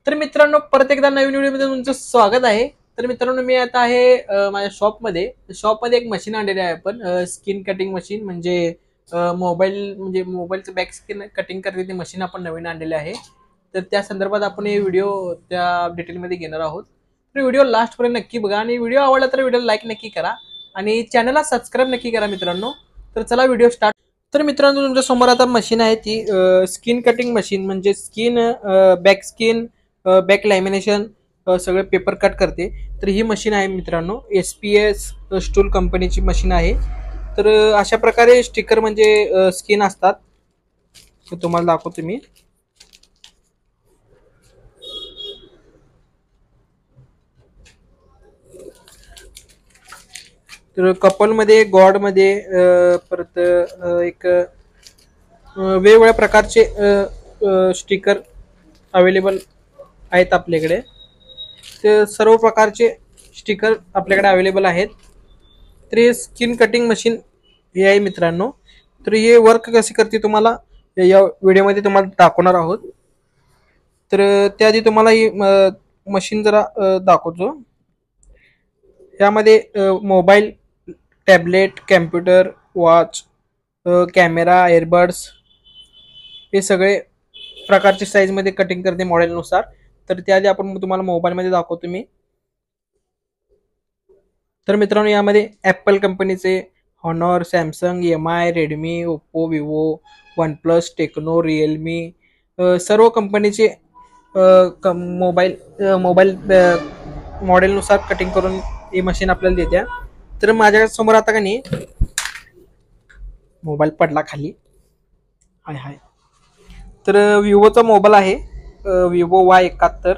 तर मित्रांनो, परत एकदा नवीन व्हिडिओमध्ये तुमचं स्वागत आहे. तर मित्रांनो, मी आता आहे माझ्या शॉपमध्ये एक मशीन आणलेली आहे. आपण स्किन कटिंग मशीन म्हणजे मोबाईलचं बॅक स्किन कटिंग करते ती मशीन आपण नवीन आणलेली आहे. तर त्या संदर्भात आपण हे व्हिडिओ त्या डिटेलमध्ये घेणार आहोत. तर व्हिडिओ लास्टपर्यंत नक्की बघा आणि व्हिडिओ आवडला तर व्हिडिओला लाईक नक्की करा आणि चॅनलला सबस्क्राईब नक्की करा मित्रांनो. तर चला व्हिडिओ स्टार्ट. तर मित्रांनो, तुमच्या समोर आता मशीन आहे ती स्किन कटिंग मशीन म्हणजे स्किन बॅक लॅमिनेशन सगळे पेपर कट करते. तर ही मशीन आहे मित्रांनो, SPS स्टूल कंपनीची मशीन आहे. तर अशा प्रकारे स्टिकर म्हणजे स्किन असतात. तुम्हाला दाखवतो मी. तर कपलमध्ये, गॉडमध्ये परत एक वेगवेगळ्या प्रकारचे स्टिकर अवेलेबल आहेत आपल्याकडे. ते सर्व प्रकारचे स्टिकर आपल्याकडे अवेलेबल आहेत. तर हे स्किन कटिंग मशीन हे आहे मित्रांनो. तर हे वर्क कसे करते तुम्हाला या व्हिडिओमध्ये तुम्हाला दाखवणार आहोत. तर त्याआधी तुम्हाला ही मशीन जरा दाखवतो. यामध्ये mobile, tablet, computer, watch, camera, earbuds हे सगळे प्रकारचे साईजमध्ये कटिंग करते मॉडेलनुसार. तर त्याआधी आपण तुम्हाला मोबाईलमध्ये दाखवतो मी. तर मित्रांनो, यामध्ये ॲपल कंपनीचे Honor, Samsung, MI, Redmi, Oppo, Vivo, OnePlus, Tecno, Realme सर्व कंपनीचे मोबाईल मॉडेलनुसार कटिंग करून ही मशीन आपल्याला देत्या. तर माझ्या समोर आता का नाही मोबाईल पडला खाली. हाय हाय. तर विवोचा मोबाईल आहे, Vivo Y71.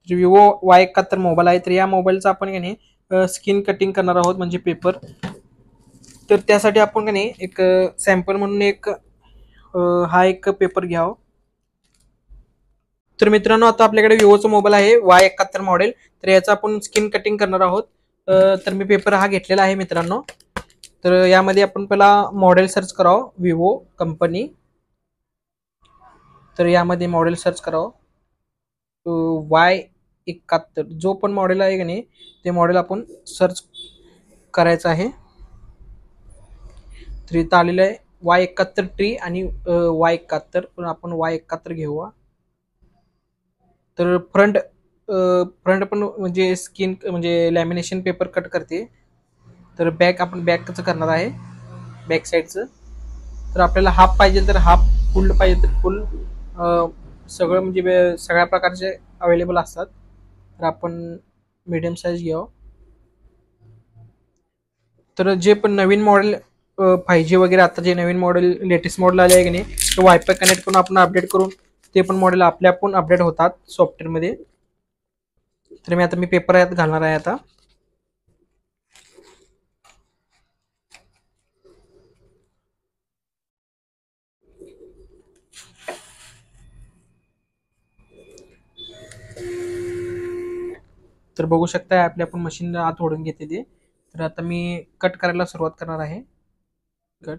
Vivo Y71 mobile आहे. तर या मोबाईलचा आपण का नाही स्किन कटिंग करणार आहोत म्हणजे पेपर. तर त्यासाठी आपण का नाही एक सॅम्पल म्हणून हा एक पेपर घ्यावा. तर मित्रांनो, आता आपल्याकडे विवोचा मोबाईल आहे Y71 मॉडेल. तर याचा आपण स्किन कटिंग करणार आहोत. तर मी पेपर हा घेतलेला आहे मित्रांनो. तर यामध्ये आपण पहिला मॉडेल सर्च करावं, विवो कंपनी. तर यामध्ये मॉडेल सर्च करावं Y71. जो पण मॉडेल आहे का नाही ते मॉडेल आपण सर्च करायचं आहे. तर इथं आलेलं आहे Y71 ट्री आणि Y71. पण आपण Y71 घेऊया. तर फ्रंट पण म्हणजे स्किन म्हणजे लॅमिनेशन पेपर कट करते. तर आपण बॅकचं करणार आहे, बॅक साईडचं. तर आपल्याला हाफ पाहिजे तर हाफ, फुल पाहिजे तर फुल, सगळं म्हणजे सगळ्या प्रकारचे अवेलेबल असतात. तर आपण मीडियम साईज घ्यावं. तर जे पण नवीन मॉडेल 5G वगैरे आता जे नवीन मॉडेल लेटेस्ट मॉडेल आले आहे की नाही, तो वायफाय कनेक्ट करून आपण अपडेट करून ते पण मॉडेल आपल्या पण अपडेट होतात सॉफ्टवेअरमध्ये. तर मी पेपर यात घालणार आहे आता. तर बघू शकता आपल्या आपण मशीन आत ओढून घेते ते. तर आता मी कट करायला सुरुवात करणार आहे. कट.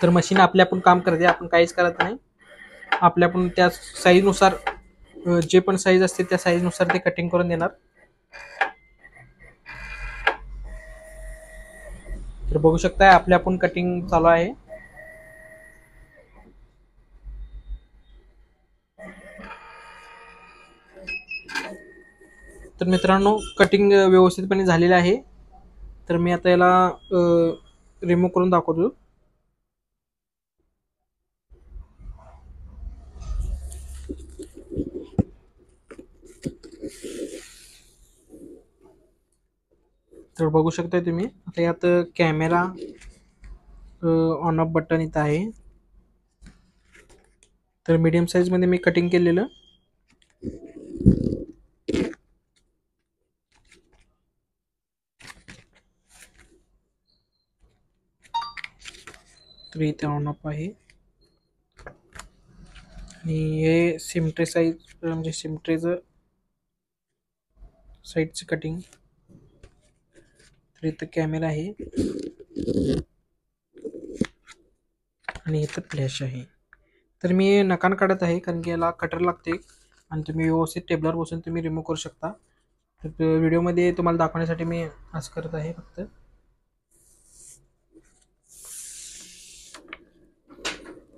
तर मशीन आपल्या आपण काम करते, आपण काहीच करत नाही. आपल्या आपण त्या साईजनुसार जे पण साईज असते त्या साईजनुसार ते कटिंग करून देणार. तर बघू शकता आपल्या आपण कटिंग चालू आहे. तर मित्रांनो, कटिंग व्यवस्थितपणे झालेलं आहे. तर मी आता याला रिमूव्ह करून दाखवतो. तर बघू शकताय तुम्ही आता यात कॅमेरा ऑन ऑफ बटन इथं आहे. तर मीडियम साईज मध्ये मी कटिंग केलेलं. तर इथे ऑन ऑफ आहे आणि हे सिमट्रे साईज म्हणजे सिमट्रेचं साईडचं कटिंग. तर इथं कॅमेरा आहे आणि इथं फ्लॅश आहे. तर मी नकान काढत आहे, कारण की याला कटर लागते आणि तुम्ही व्यवस्थित टेबलवर बसून तुम्ही रिमूव्ह करू शकता. तर व्हिडिओमध्ये तुम्हाला दाखवण्यासाठी मी असं करत आहे फक्त.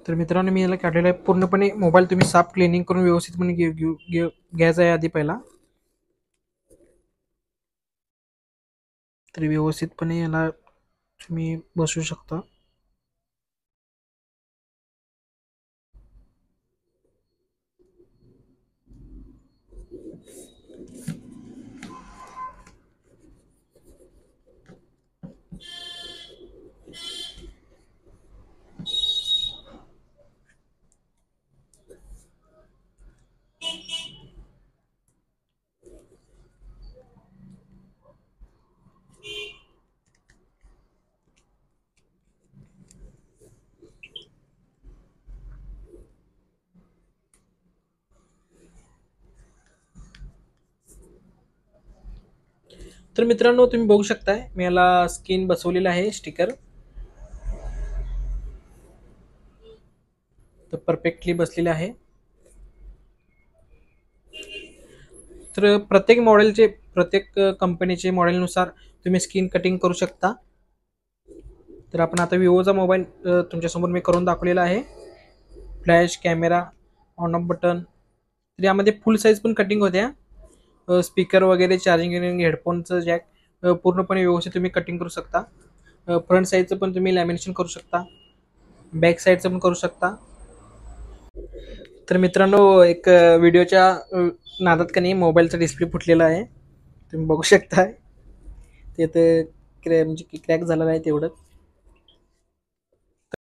तर मित्रांनो, मी याला काढलेला आहे. पूर्णपणे मोबाईल तुम्ही साफ क्लिनिंग करून व्यवस्थितपणे घ्यायचा आहे आधी पहिला. तर व्यवस्थितपणे याला तुम्ही बसू शकता. तर मित्रांनो, तुम्ही बघू शकताय मी याला स्किन बसवलेला आहे स्टिकर. तर परफेक्टली बसलेले आहे. तर प्रत्येक कंपनीचे मॉडेलनुसार तुम्ही स्किन कटिंग करू शकता. तर आपण आता विवोचा मोबाईल तुमच्यासमोर मी करून दाखवलेला आहे. Flash, camera, on off button. तर यामध्ये फुल साईज पण कटिंग होत्या. स्पीकर वगैरे, चार्जिंग, हेडफोनचं जॅक पूर्णपणे व्यवस्थित तुम्ही कटिंग करू शकता. फ्रंट साईडचं पण तुम्ही लॅमिनेशन करू शकता, बॅक साईडचं पण करू शकता. तर मित्रांनो, एक व्हिडिओच्या नादात का नाही मोबाईलचा डिस्प्ले फुटलेला आहे, तुम्ही बघू शकता. ते तर म्हणजे क्रॅक झालेला आहे तेवढं.